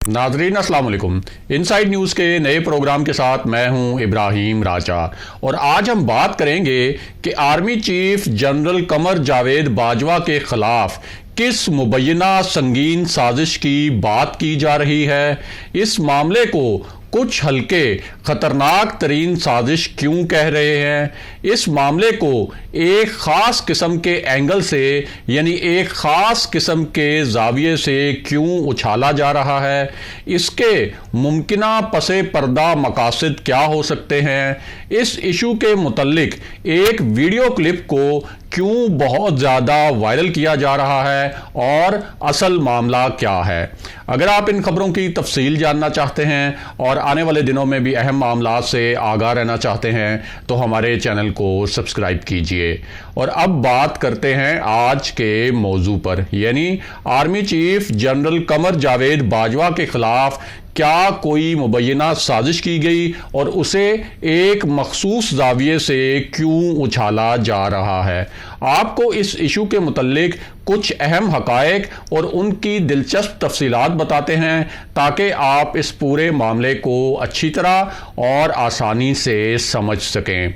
नाजरीन अस्सलाम वालेकुम। इनसाइड न्यूज़ के नए प्रोग्राम के साथ मैं हूं इब्राहिम राजा और आज हम बात करेंगे कि army chief general Qamar Javed Bajwa के खिलाफ किस मुबैना संगीन साजिश की बात की जा रही है। इस मामले को कुछ हल्के खतरनाक तरीन साजिश क्यों कह रहे हैं। इस मामले को एक ख़ास किस्म के एंगल से यानी एक ख़ास किस्म के जाविये से क्यों उछाला जा रहा है। इसके मुमकिना पसे पर्दा मकासद क्या हो सकते हैं। इस इशू के मुतल्लिक एक वीडियो क्लिप को क्यों बहुत ज़्यादा वायरल किया जा रहा है और असल मामला क्या है। अगर आप इन खबरों की तफसील जानना चाहते हैं और आने वाले दिनों में भी अहम मामला से आगाह रहना चाहते हैं तो हमारे चैनल को सब्सक्राइब कीजिए। और अब बात करते हैं आज के मौजू पर, यानी army chief general Qamar Javed Bajwa के खिलाफ क्या कोई मुबैना साजिश की गई और उसे एक मखसूस जाविये से क्यों उछाला जा रहा है। आपको इस इशू के मुतल्लिक कुछ अहम हकायक और उनकी दिलचस्प तफसीलात बताते हैं ताकि आप इस पूरे मामले को अच्छी तरह और आसानी से समझ सकें।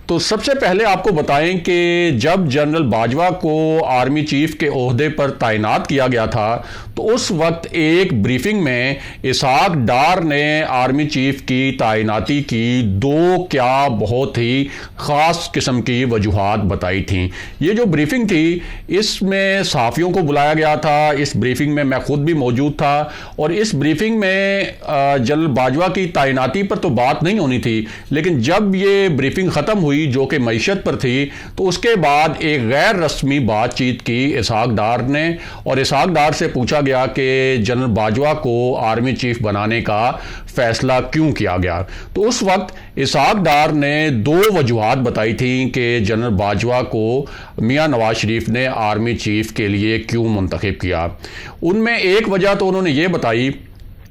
तो सबसे पहले आपको बताएं कि जब जनरल बाजवा को आर्मी चीफ के ओहदे पर तैनात किया गया था तो उस वक्त एक ब्रीफिंग में इसहाक डार ने आर्मी चीफ की तैनाती की दो क्या बहुत ही ख़ास किस्म की वजूहात बताई थी। ये जो ब्रीफिंग थी इसमें सहाफ़ियों को बुलाया गया था। इस ब्रीफिंग में मैं खुद भी मौजूद था और इस ब्रीफिंग में जनरल बाजवा की तैनाती पर तो बात नहीं होनी थी, लेकिन जब ये ब्रीफिंग ख़त्म हुई जो कि मईशत पर थी तो उसके बाद एक गैर रस्मी बातचीत की इसहाक डार ने और इसहाक डार से पूछा गया कि जनरल बाजवा को आर्मी चीफ बनाने का फैसला क्यों किया गया। तो उस वक्त इसहाक डार ने दो वजूहात बताई थी कि जनरल बाजवा को मियां नवाज शरीफ ने आर्मी चीफ के लिए क्यों मुंतखब किया। उनमें एक वजह तो उन्होंने ये बताई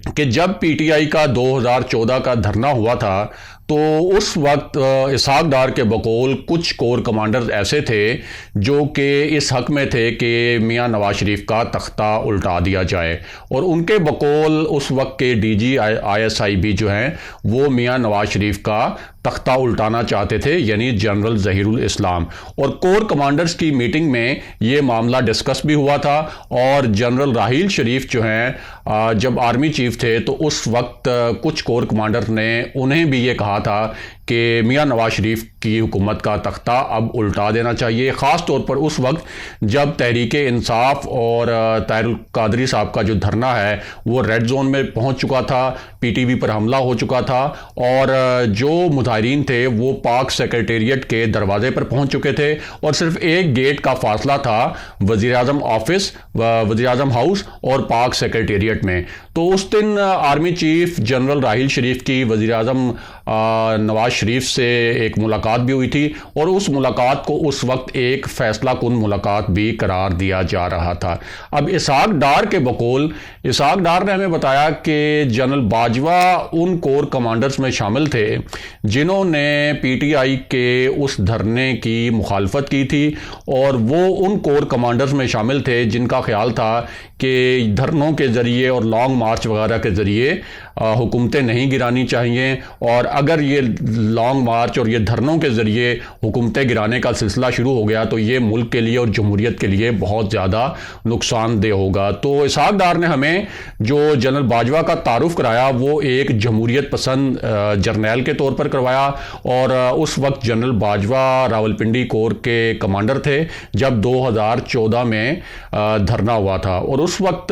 कि जब पीटीआई का 2014 का धरना हुआ था तो उस वक्त इसहाक डार के बकौल कुछ कोर कमांडर्स ऐसे थे जो कि इस हक में थे कि मियां नवाज शरीफ का तख्ता उल्टा दिया जाए और उनके बकौल उस वक्त के डीजी आईएसआई भी जो हैं वो मियां नवाज शरीफ का तख्ता उल्टाना चाहते थे, यानी जनरल ज़हीरुल इस्लाम। और कोर कमांडर्स की मीटिंग में ये मामला डिस्कस भी हुआ था और जनरल राहील शरीफ जो हैं जब आर्मी चीफ थे तो उस वक्त कुछ कोर कमांडर ने उन्हें भी ये कहा था कि मियां नवाज शरीफ की हुकूमत का तख्ता अब उल्टा देना चाहिए। ख़ास तौर पर उस वक्त जब तहरीके इंसाफ और ताहिरुल कादरी साहब का जो धरना है वो रेड जोन में पहुंच चुका था, पीटीवी पर हमला हो चुका था और जो मुजाहिरीन थे वो पाक सेक्रेटेरिएट के दरवाजे पर पहुंच चुके थे और सिर्फ एक गेट का फासला था वज़ीर आज़म ऑफिस, वज़ीर आज़म हाउस और पाक सेक्रेटेरिएट में। तो उस दिन आर्मी चीफ जनरल राहील शरीफ की वज़ीर आज़म नवाज शरीफ से एक मुलाकात भी हुई थी और उस मुलाकात को उस वक्त एक फैसला कुन मुलाकात भी करार दिया जा रहा था। अब इसहाक डार के बकौल इसहाक डार ने हमें बताया कि जनरल बाजवा उन कोर कमांडर्स में शामिल थे जिन्होंने पीटीआई के उस धरने की मुखालफत की थी और वो उन कोर कमांडर्स में शामिल थे जिनका ख्याल था कि धरनों के ज़रिए और लॉन्ग मार्च वगैरह के ज़रिए हुकूमतें नहीं गिरानी चाहिए और अगर ये लॉन्ग मार्च और ये धरनों के ज़रिए हुकूमतें गिराने का सिलसिला शुरू हो गया तो ये मुल्क के लिए और जमहूरियत के लिए बहुत ज़्यादा नुकसानदेह होगा। तो इसहाक डार ने हमें जो जनरल बाजवा का तारुफ कराया वो एक जमहूरियत पसंद जर्नैल के तौर पर करवाया और उस वक्त जनरल बाजवा रावलपिंडी कोर के कमांडर थे जब 2014 में धरना हुआ था और उस वक्त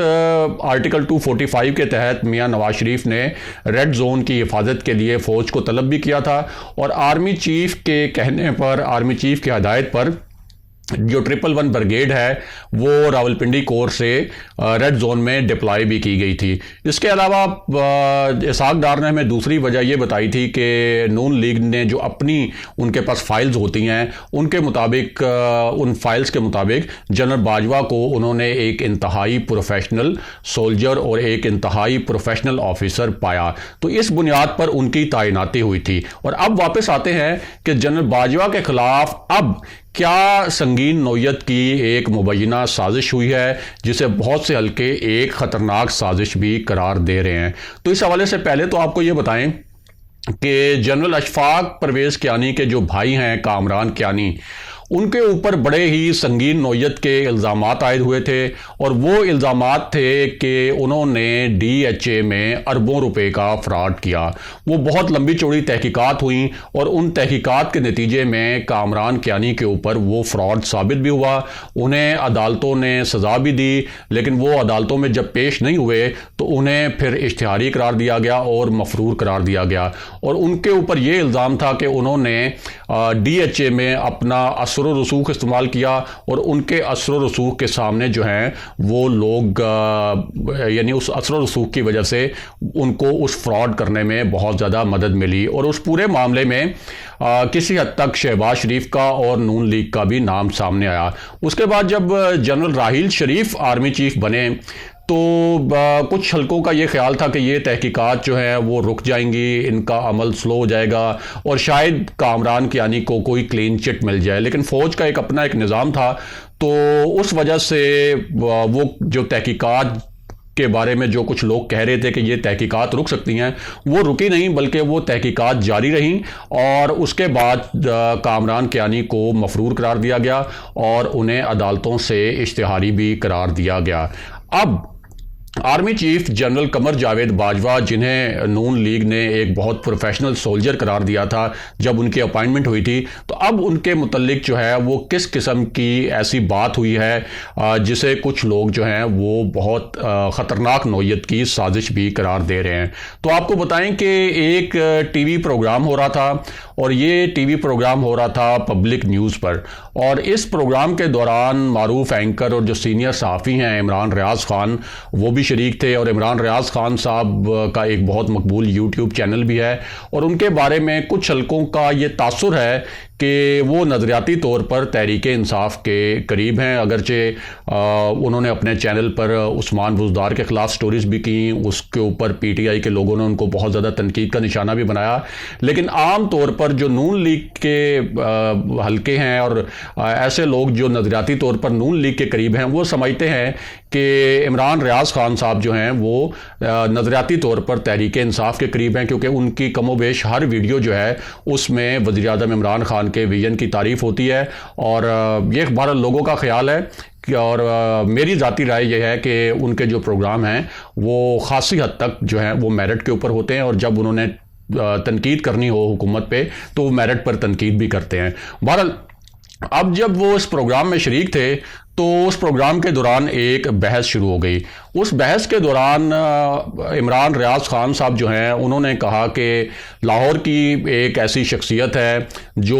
आर्टिकल 245 के तहत मियां नवाज शरीफ ने रेड जोन की हिफाजत के लिए फौज को तलब भी किया था और आर्मी चीफ के कहने पर, आर्मी चीफ की हिदायत पर जो 111 ब्रिगेड है वो रावलपिंडी कोर से रेड जोन में डिप्लॉय भी की गई थी। इसके अलावा इसहाक डार ने हमें दूसरी वजह ये बताई थी कि नून लीग ने जो अपनी उनके पास फाइल्स होती हैं उनके मुताबिक, उन फाइल्स के मुताबिक जनरल बाजवा को उन्होंने एक इंतहाई प्रोफेशनल सोल्जर और एक इंतहाई प्रोफेशनल ऑफिसर पाया, तो इस बुनियाद पर उनकी तैनाती हुई थी। और अब वापस आते हैं कि जनरल बाजवा के खिलाफ अब क्या संगीन नौयत की एक मुबैना साजिश हुई है, जिसे बहुत से हल्के एक ख़तरनाक साजिश भी करार दे रहे हैं। तो इस हवाले से पहले तो आपको ये बताएं कि जनरल अशफाक परवेज़ कियानी के जो भाई हैं कामरान कियानी, उनके ऊपर बड़े ही संगीन नौयत के इल्ज़ामात आयद हुए थे, और वो इल्ज़ामात थे कि उन्होंने DHA में अरबों रुपए का फ्रॉड किया। वो बहुत लंबी चौड़ी तहकीकात हुई और उन तहकीकात के नतीजे में कामरान कियानी के ऊपर वो फ्रॉड साबित भी हुआ। उन्हें अदालतों ने सज़ा भी दी, लेकिन वो अदालतों में जब पेश नहीं हुए तो उन्हें फिर इश्तिहारी करार दिया गया और मफरूर करार दिया गया। और उनके ऊपर ये इल्ज़ाम था कि उन्होंने DHA में अपना असर व रसूख इस्तेमाल किया, और उनके असर व रसूख के सामने जो हैं वो लोग यानी उस असर व रसूख की वजह से उनको उस फ्रॉड करने में बहुत ज़्यादा मदद मिली। और उस पूरे मामले में किसी हद तक शहबाज शरीफ का और नून लीग का भी नाम सामने आया। उसके बाद जब जनरल राहील शरीफ आर्मी चीफ बने तो कुछ हल्कों का ये ख्याल था कि ये तहकीकात जो हैं वो रुक जाएंगी, इनका अमल स्लो हो जाएगा और शायद कामरान कियानी को कोई क्लीन चिट मिल जाए। लेकिन फ़ौज का एक अपना एक निज़ाम था, तो उस वजह से वो जो तहकीकात के बारे में जो कुछ लोग कह रहे थे कि ये तहकीकात रुक सकती हैं, वो रुकी नहीं, बल्कि वो तहकीकात जारी रहीं। और उसके बाद कामरान कियानी को मफरूर करार दिया गया और उन्हें अदालतों से इश्तिहारी भी करार दिया गया। अब army chief general Qamar Javed Bajwa, जिन्हें नून लीग ने एक बहुत प्रोफेशनल सोल्जर करार दिया था जब उनकी अपॉइंटमेंट हुई थी, तो अब उनके मुतल्लिक जो है वो किस किस्म की ऐसी बात हुई है जिसे कुछ लोग जो हैं वो बहुत ख़तरनाक नौयत की साजिश भी करार दे रहे हैं। तो आपको बताएं कि एक टीवी प्रोग्राम हो रहा था, और ये टीवी प्रोग्राम हो रहा था पब्लिक न्यूज़ पर, और इस प्रोग्राम के दौरान मारूफ एंकर और जो सीनियर सहाफ़ी हैं इमरान रियाज़ ख़ान, वो भी शरीक थे। और इमरान रियाज़ ख़ान साहब का एक बहुत मकबूल यूट्यूब चैनल भी है, और उनके बारे में कुछ हल्कों का ये तासुर है कि वो नज़रियाती तौर पर तहरीक इंसाफ के करीब हैं। अगरचे उन्होंने अपने चैनल पर उस्मान बुज़दार के ख़िलाफ़ स्टोरीज़ भी की, उसके ऊपर PTI के लोगों ने उनको बहुत ज़्यादा तनकीद का निशाना भी बनाया। लेकिन आम तौर पर जो नून लीग के हल्के हैं और ऐसे लोग जो नज़रियाती तौर पर नून लीग के करीब हैं, वो समझते हैं कि इमरान रियाज़ ख़ान साहब जो हैं वो नज़रियाती तौर पर तहरीक इंसाफ के करीब हैं, क्योंकि उनकी कमोबेश हर वीडियो जो है उसमें वज़ीर आज़म इमरान खान के विजन की तारीफ होती है। और ये बहरहाल लोगों का ख्याल है और मेरी ज़ाती राय यह है कि उनके जो प्रोग्राम हैं वो खासी हद तक जो है वो मेरिट के ऊपर होते हैं, और जब उन्होंने तनकीद करनी हो हुकूमत पे तो वो मेरिट पर तनकीद भी करते हैं। बहरहाल अब जब वो इस प्रोग्राम में शरीक थे तो उस प्रोग्राम के दौरान एक बहस शुरू हो गई। उस बहस के दौरान इमरान रियाज़ ख़ान साहब जो हैं उन्होंने कहा कि लाहौर की एक ऐसी शख्सियत है जो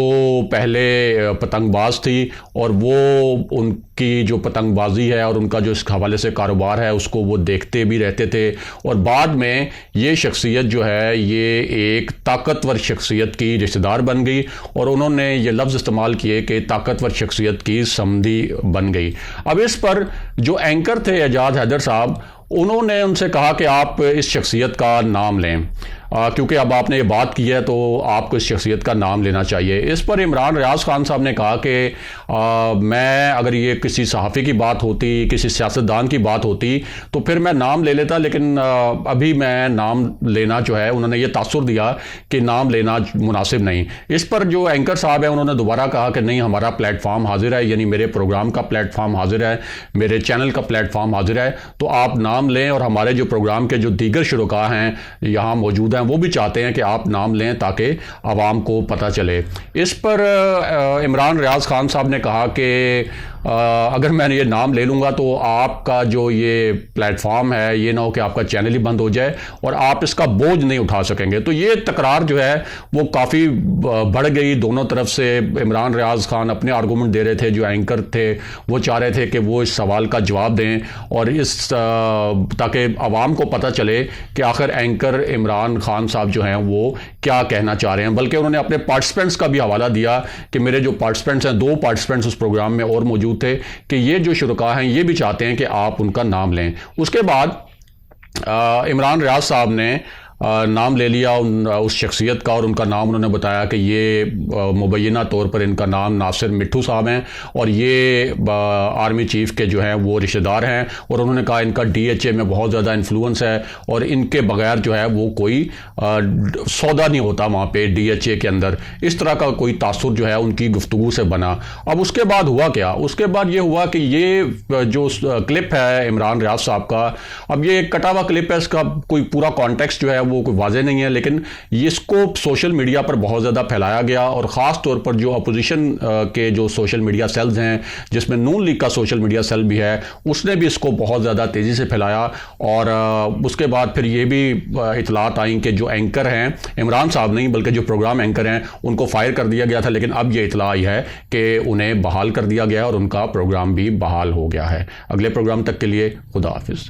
पहले पतंगबाज थी, और वो उनकी जो पतंगबाजी है और उनका जो इस हवाले से कारोबार है उसको वो देखते भी रहते थे, और बाद में ये शख्सियत जो है ये एक ताकतवर शख्सियत की रिश्तेदार बन गई, और उन्होंने ये लफ्ज़ इस्तेमाल किए कि ताकतवर शख्सियत की समधी बन गई। अब इस पर जो एंकर थे एजाज हैदर साहब, उन्होंने उनसे कहा कि आप इस शख्सियत का नाम लें, क्योंकि अब आपने ये बात की है तो आपको इस शख्सियत का नाम लेना चाहिए। इस पर इमरान रियाज़ ख़ान साहब ने कहा कि मैं अगर ये किसी सहाफ़ी की बात होती, किसी सियासतदान की बात होती तो फिर मैं नाम ले लेता, लेकिन अभी मैं नाम लेना जो है, उन्होंने ये तासुर दिया कि नाम लेना मुनासिब नहीं। इस पर जो एंकर साहब हैं उन्होंने दोबारा कहा कि नहीं, हमारा प्लेटफॉर्म हाजिर है, यानी मेरे प्रोग्राम का प्लेटफॉर्म हाजिर है, मेरे चैनल का प्लेटफॉर्म हाजिर है, तो आप नाम लें, और हमारे जो प्रोग्राम के जो दीगर शुरका हैं यहाँ मौजूद हैं वो भी चाहते हैं कि आप नाम लें ताकि आवाम को पता चले। इस पर इमरान रियाज़ ख़ान साहब ने कहा कि अगर मैं ये नाम ले लूँगा तो आपका जो ये प्लेटफॉर्म है ये ना हो कि आपका चैनल ही बंद हो जाए और आप इसका बोझ नहीं उठा सकेंगे। तो ये तकरार जो है वो काफ़ी बढ़ गई दोनों तरफ से। इमरान रियाज़ ख़ान अपने आर्गूमेंट दे रहे थे, जो एंकर थे वो चाह रहे थे कि वो इस सवाल का जवाब दें और इस ताकि आवाम को पता चले कि आखिर एंकर इमरान खान साहब जो हैं वो क्या कहना चाह रहे हैं। बल्कि उन्होंने अपने पार्टिसिपेंट्स का भी हवाला दिया कि मेरे जो पार्टिसिपेंट्स हैं, 2 पार्टिसिपेंट्स उस प्रोग्राम में और मौजूद थे, कि ये जो शुरका हैं ये भी चाहते हैं कि आप उनका नाम लें। उसके बाद इमरान रियाज़ साहब ने नाम ले लिया उस शख्सियत का, और उनका नाम उन्होंने बताया कि ये मुबैना तौर पर इनका नाम नासिर मिट्ठू साहब हैं और ये आर्मी चीफ के जो हैं वो रिश्तेदार हैं, और उन्होंने कहा इनका DHA में बहुत ज़्यादा इन्फ्लुएंस है और इनके बगैर जो है वो कोई सौदा नहीं होता वहाँ पे DHA के अंदर। इस तरह का कोई तासुर जो है उनकी गुफ्तगू से बना। अब उसके बाद हुआ क्या? उसके बाद ये हुआ कि ये जो क्लिप है इमरान रियाज साहब का, अब ये कटा हुआ क्लिप है, इसका कोई पूरा कॉन्टेक्स्ट जो है वो कोई वाजे नहीं है, लेकिन इसको सोशल मीडिया पर बहुत ज़्यादा फैलाया गया, और ख़ास तौर पर जो अपोजिशन के जो सोशल मीडिया सेल्स हैं, जिसमें नून लीग का सोशल मीडिया सेल भी है, उसने भी इसको बहुत ज़्यादा तेज़ी से फैलाया। और उसके बाद फिर ये भी इतलात आई कि जो एंकर हैं, इमरान साहब नहीं बल्कि जो प्रोग्राम एंकर हैं, उनको फायर कर दिया गया था, लेकिन अब ये इतला आई है कि उन्हें बहाल कर दिया गया और उनका प्रोग्राम भी बहाल हो गया है। अगले प्रोग्राम तक के लिए खुदा हाफिज़।